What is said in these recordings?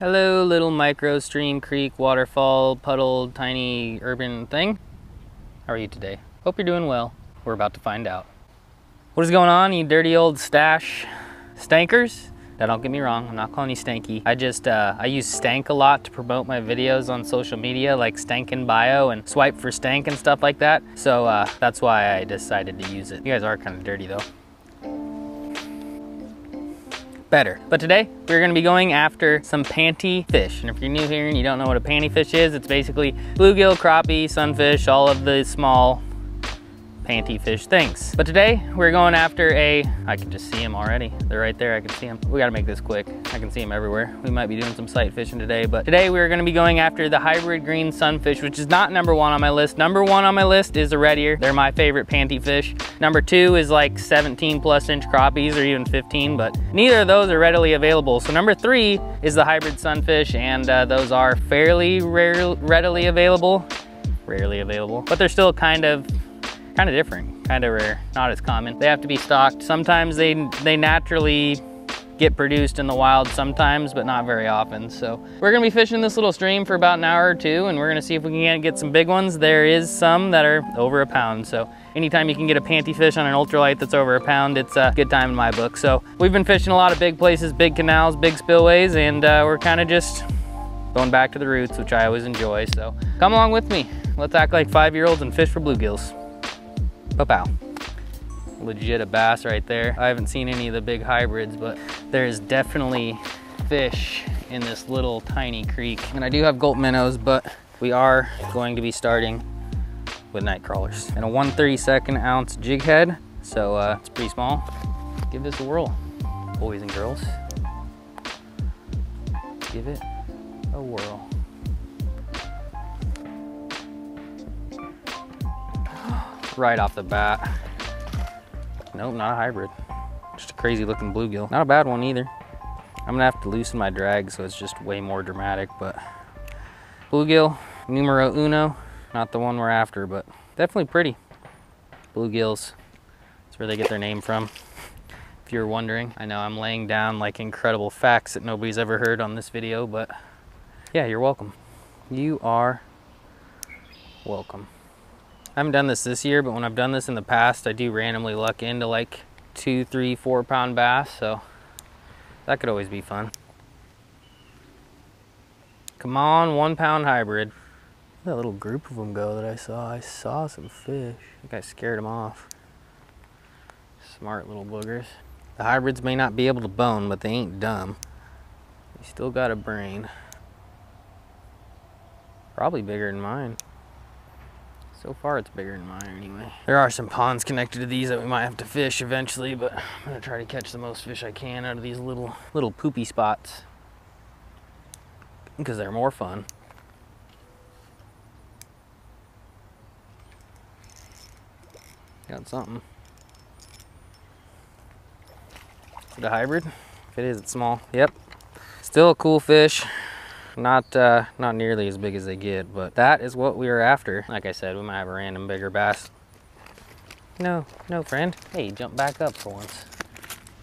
Hello, little micro stream, creek, waterfall, puddle, tiny urban thing. How are you today? Hope you're doing well. We're about to find out. What is going on, you dirty old stash stankers? Now don't get me wrong, I'm not calling you stanky. I use stank a lot to promote my videos on social media, like stank in bio and swipe for stank and stuff like that. So that's why I decided to use it. You guys are kind of dirty though. Better. But today we're gonna be going after some panty fish. And if you're new here and you don't know what a panty fish is, it's basically bluegill, crappie, sunfish, all of the small panty fish things. But today we're going after I can just see them already. They're right there, I can see them. We gotta make this quick. I can see them everywhere. We might be doing some sight fishing today, but today we're gonna be going after the hybrid green sunfish, which is not number one on my list. Number one on my list is the red ear. They're my favorite panty fish. Number two is like 17 plus inch crappies or even 15, but neither of those are readily available. So number three is the hybrid sunfish, and those are fairly readily available. Rarely available, but they're still kind of different, kind of rare, not as common. They have to be stocked. Sometimes they naturally get produced in the wild sometimes, but not very often. So we're gonna be fishing this little stream for about an hour or two, and we're gonna see if we can get some big ones. There is some that are over a pound. So anytime you can get a panty fish on an ultralight that's over a pound, it's a good time in my book. So we've been fishing a lot of big places, big canals, big spillways, and we're kind of just going back to the roots, which I always enjoy. So come along with me. Let's act like 5-year-olds and fish for bluegills. Pow. Legit a bass right there. I haven't seen any of the big hybrids, but there's definitely fish in this little tiny creek. And I do have gulp minnows, but we are going to be starting with night crawlers. And a 1/32 ounce jig head, so it's pretty small. Give this a whirl, boys and girls. Give it a whirl. Right off the bat. Nope, not a hybrid. Just a crazy looking bluegill. Not a bad one either. I'm gonna have to loosen my drag so it's just way more dramatic, but bluegill numero uno. Not the one we're after, but definitely pretty. Bluegills, that's where they get their name from, if you're wondering. I know I'm laying down like incredible facts that nobody's ever heard on this video, but yeah, you're welcome. You are welcome. I haven't done this year, but when I've done this in the past, I do randomly luck into like 2, 3, 4 pound bass, so that could always be fun. Come on, 1 pound hybrid. That little group of them go that I saw some fish. I think I scared them off. Smart little boogers. The hybrids may not be able to bone, but they ain't dumb. They still got a brain. Probably bigger than mine. So far it's bigger than mine anyway. There are some ponds connected to these that we might have to fish eventually, but I'm gonna try to catch the most fish I can out of these little poopy spots, because they're more fun. Got something. Is it a hybrid? If it is, it's small. Yep. Still a cool fish. Not nearly as big as they get, but that is what we were after. Like I said, we might have a random bigger bass. No, friend. Hey, jump back up for once.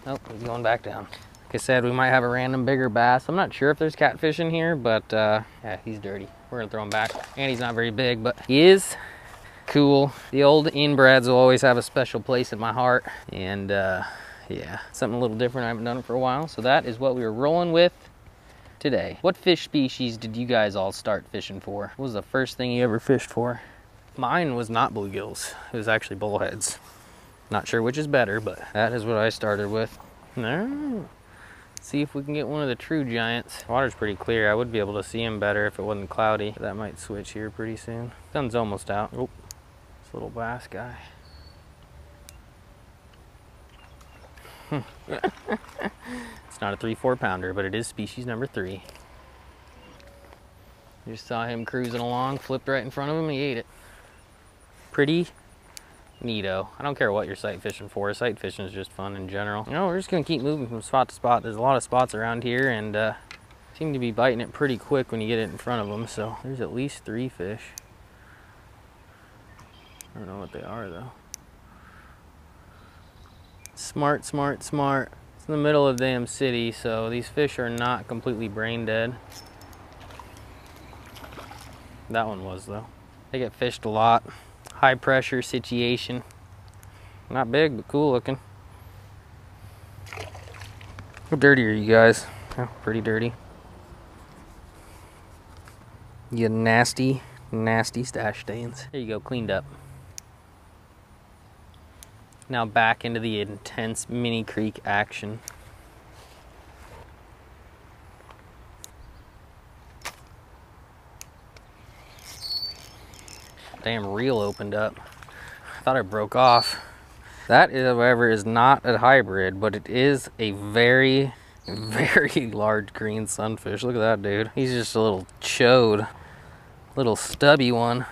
Nope, he's going back down. Like I said, we might have a random bigger bass. I'm not sure if there's catfish in here, but yeah, he's dirty. We're gonna throw him back. And he's not very big, but he is cool. The old inbreds will always have a special place in my heart. And yeah, something a little different. I haven't done it for a while. So that is what we were rolling with today. What fish species did you guys all start fishing for? What was the first thing you ever fished for? Mine was not bluegills. It was actually bullheads. Not sure which is better, but that is what I started with. No. See if we can get one of the true giants. The water's pretty clear. I would be able to see him better if it wasn't cloudy. That might switch here pretty soon. Sun's almost out. Oh, this little bass guy. It's not a 3-4 pounder, but it is species number 3. Just saw him cruising along, flipped right in front of him, he ate it. Pretty neato. I don't care what you're sight fishing for. Sight fishing is just fun in general. You know, we're just gonna keep moving from spot to spot. There's a lot of spots around here, and seem to be biting it pretty quick when you get it in front of them. So there's at least 3 fish. I don't know what they are though. Smart, smart, smart. It's in the middle of the damn city, so these fish are not completely brain dead. That one was though. They get fished a lot. High pressure situation. Not big, but cool looking. How dirty are you guys? Oh, pretty dirty. You nasty, nasty stash stains. There you go, cleaned up. Now back into the intense mini creek action. Damn reel opened up. I thought it broke off. That, however, is not a hybrid, but it is a very, very large green sunfish. Look at that dude. He's just a little chode. Little stubby one.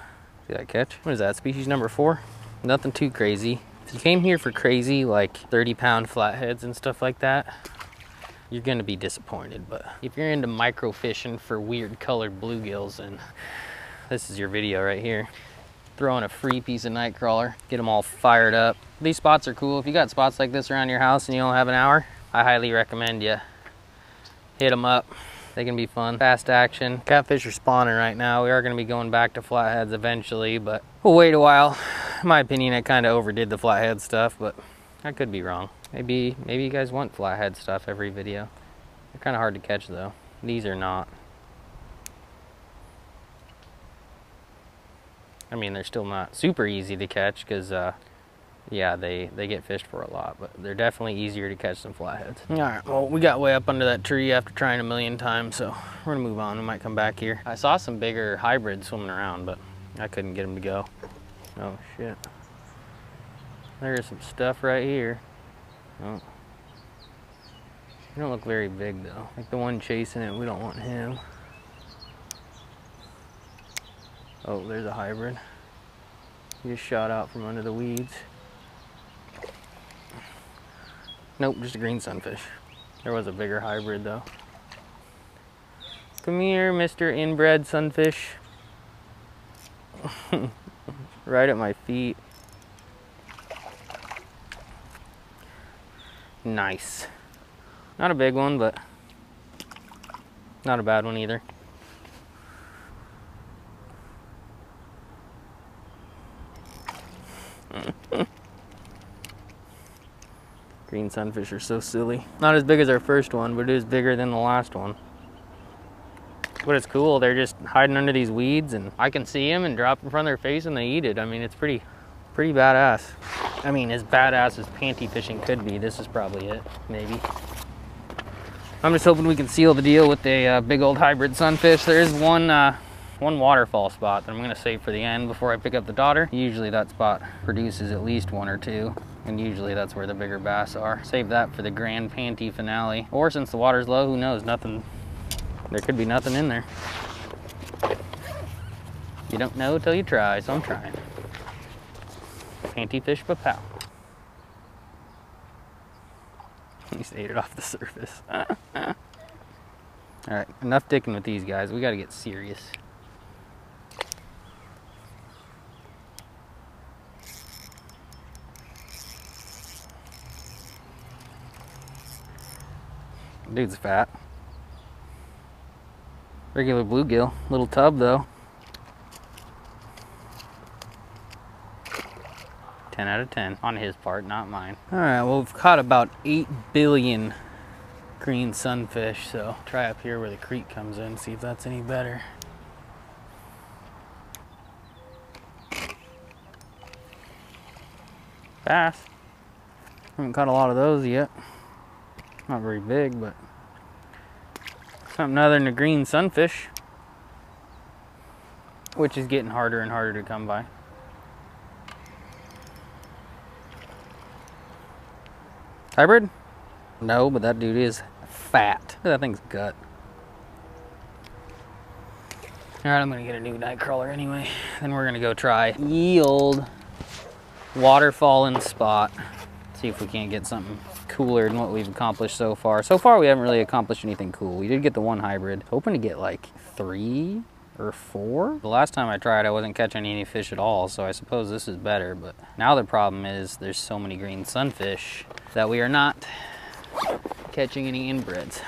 See that catch? What is that, species number 4? Nothing too crazy. If you came here for crazy, like 30-pound flatheads and stuff like that, you're gonna be disappointed. But if you're into micro fishing for weird colored bluegills, then this is your video right here. Throw in a free piece of night crawler, get them all fired up. These spots are cool. If you got spots like this around your house and you don't have an hour, I highly recommend you hit them up. They can be fun. Fast action. Catfish are spawning right now. We are going to be going back to flatheads eventually, but we'll wait a while. In my opinion, I kind of overdid the flathead stuff, but I could be wrong. Maybe you guys want flathead stuff every video. They're kind of hard to catch though. These are not. I mean, they're still not super easy to catch because, yeah, they get fished for a lot, but they're definitely easier to catch than flatheads. All right, well, we got way up under that tree after trying a million times, so we're gonna move on. We might come back here. I saw some bigger hybrids swimming around, but I couldn't get them to go. Oh, shit. There's some stuff right here. Oh. They don't look very big, though. Like the one chasing it, we don't want him. Oh, there's a hybrid. He just shot out from under the weeds. Nope, just a green sunfish. There was a bigger hybrid though. Come here, Mr. Inbred sunfish. Right at my feet. Nice. Not a big one, but not a bad one either. Green sunfish are so silly. Not as big as our first one, but it is bigger than the last one. But it's cool, they're just hiding under these weeds and I can see them and drop in front of their face and they eat it. I mean, it's pretty badass. I mean, as badass as panty fishing could be, this is probably it, maybe. I'm just hoping we can seal the deal with a big old hybrid sunfish. There is one waterfall spot that I'm gonna save for the end before I pick up the daughter. Usually that spot produces at least 1 or 2. And usually that's where the bigger bass are. Save that for the grand panty finale. Or since the water's low, who knows, nothing, there could be nothing in there. You don't know till you try, so I'm trying. Panty fish PAAA. He just ate it off the surface. All right, enough dicking with these guys. We gotta get serious. Dude's fat. Regular bluegill. Little tub though. 10 out of 10 on his part, not mine. Alright, well we've caught about 8 billion green sunfish, so try up here where the creek comes in, see if that's any better. Bass. Haven't caught a lot of those yet. Not very big, but something other than a green sunfish, which is getting harder and harder to come by. Hybrid? No, but that dude is fat. Look at that thing's gut. All right, I'm gonna get a new night crawler anyway. Then we're gonna go try ye old waterfall spot. See if we can't get something cooler than what we've accomplished so far. So far, we haven't really accomplished anything cool. We did get the one hybrid. Hoping to get like 3 or 4. The last time I tried, I wasn't catching any fish at all, so I suppose this is better. But now the problem is there's so many green sunfish that we are not catching any inbreds.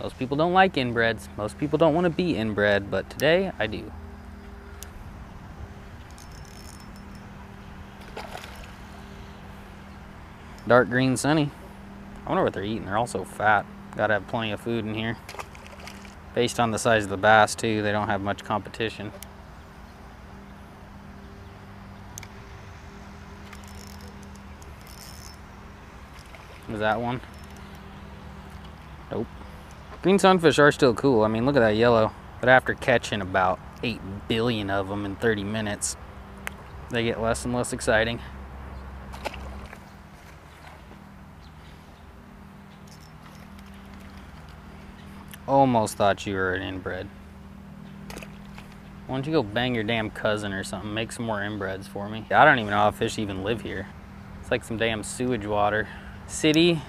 Most people don't like inbreds. Most people don't want to be inbred, but today I do. Dark green sunny. I wonder what they're eating. They're all so fat. Gotta have plenty of food in here. Based on the size of the bass too, they don't have much competition. Was that one? Nope. Green sunfish are still cool. I mean, look at that yellow. But after catching about 8 billion of them in 30 minutes, they get less and less exciting. Almost thought you were an inbred. Why don't you go bang your damn cousin or something? Make some more inbreds for me. I don't even know how fish even live here. It's like some damn sewage water. City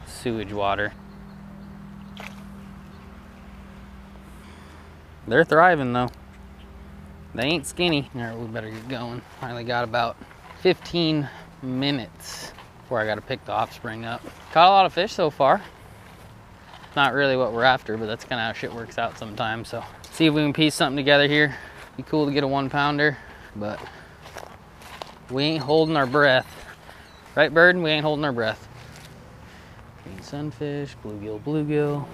sewage water. They're thriving though. They ain't skinny. All right, we better get going. Finally got about 15 minutes before I gotta pick the offspring up. Caught a lot of fish so far. Not really what we're after, but that's kind of how shit works out sometimes. So see if we can piece something together here. Be cool to get a 1-pounder, but we ain't holding our breath. Right, bird? We ain't holding our breath. Green sunfish, bluegill.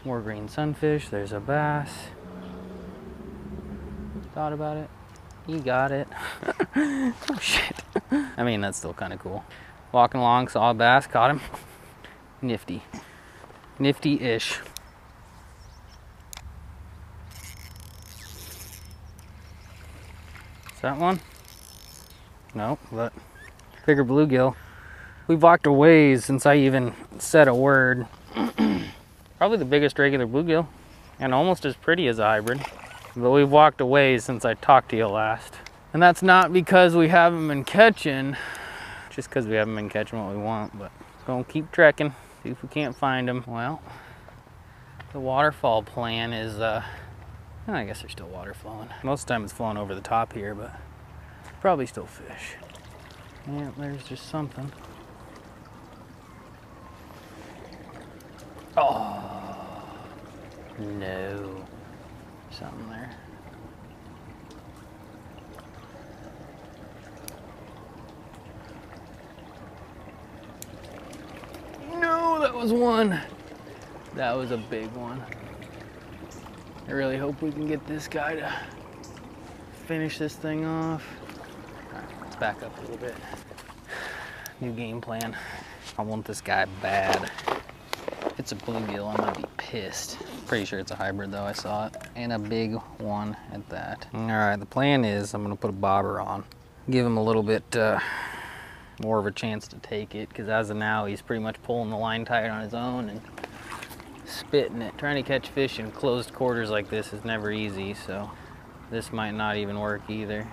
More green sunfish. There's a bass. Thought about it. You got it. Oh shit. I mean, that's still kind of cool. Walking along, saw a bass, caught him. Nifty. Nifty-ish. Is that one? No, but bigger bluegill. We've walked a ways since I even said a word. Probably the biggest regular bluegill, and almost as pretty as a hybrid. But we've walked a ways since I talked to you last. And that's not because we haven't been catching, just because we haven't been catching what we want, but gonna keep trekking. See if we can't find them. Well, the waterfall plan is, I guess there's still water flowing. Most of the time it's flowing over the top here, but probably still fish. Yeah, there's just something. Oh, no. Something there. No, that was one. That was a big one. I really hope we can get this guy to finish this thing off. All right, let's back up a little bit. New game plan. I want this guy bad. If it's a bluegill, I'm gonna be pissed. Pretty sure it's a hybrid though, I saw it. And a big one at that. All right, the plan is I'm gonna put a bobber on. Give him a little bit more of a chance to take it, because as of now he's pretty much pulling the line tight on his own and spitting it. Trying to catch fish in closed quarters like this is never easy, so this might not even work either.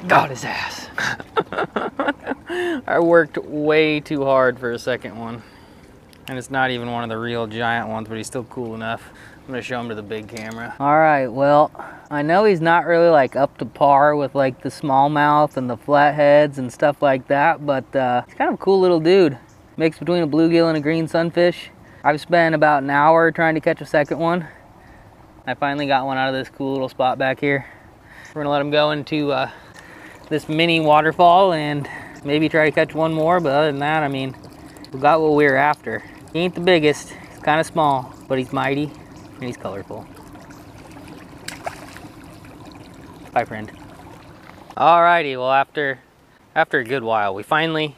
Got his ass. I worked way too hard for a second one. And it's not even one of the real giant ones, but he's still cool enough. I'm gonna show him to the big camera. All right, well, I know he's not really like up to par with like the smallmouth and the flatheads and stuff like that, but he's kind of a cool little dude. Mix between a bluegill and a green sunfish. I've spent about an hour trying to catch a second one. I finally got one out of this cool little spot back here. We're gonna let him go into this mini waterfall and maybe try to catch one more, but other than that, I mean, we got what we were after. He ain't the biggest, he's kind of small, but he's mighty and he's colorful. Bye, friend. Alrighty, well, after a good while, we finally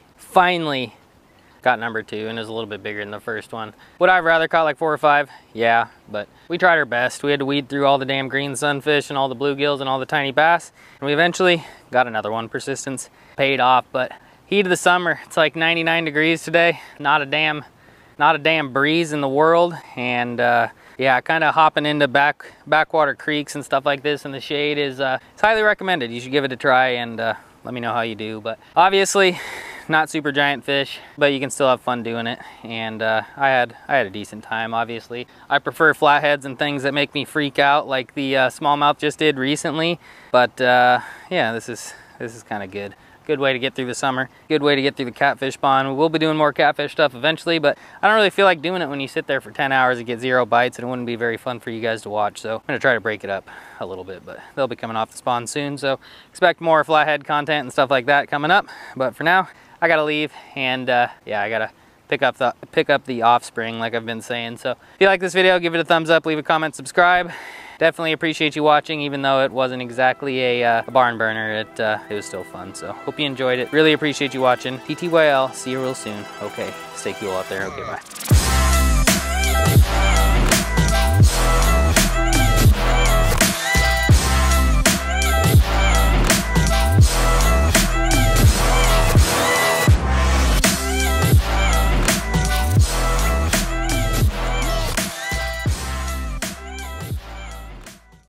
got number 2, and it was a little bit bigger than the first one. Would I have rather caught like 4 or 5? Yeah, but we tried our best. We had to weed through all the damn green sunfish and all the bluegills and all the tiny bass, and we eventually got another one. Persistence paid off, but heat of the summer, it's like 99 degrees today. Not a damn breeze in the world, and yeah, kind of hopping into backwater creeks and stuff like this in the shade is it's highly recommended. You should give it a try and let me know how you do. But obviously, not super giant fish, but you can still have fun doing it. And I had a decent time, obviously. I prefer flatheads and things that make me freak out, like the smallmouth just did recently. But yeah, this is kind of good. Good way to get through the summer. Good way to get through the catfish pond. We will be doing more catfish stuff eventually, but I don't really feel like doing it when you sit there for 10 hours and get 0 bites, and it wouldn't be very fun for you guys to watch. So I'm gonna try to break it up a little bit, but they'll be coming off the spawn soon. So expect more flathead content and stuff like that coming up. But for now, I gotta leave, and yeah, I gotta pick up the offspring like I've been saying. So if you like this video, give it a thumbs up, leave a comment, subscribe. Definitely appreciate you watching, even though it wasn't exactly a barn burner. It was still fun. So hope you enjoyed it. Really appreciate you watching. TTYL, see you real soon. Okay, stay cool out there. Okay, bye.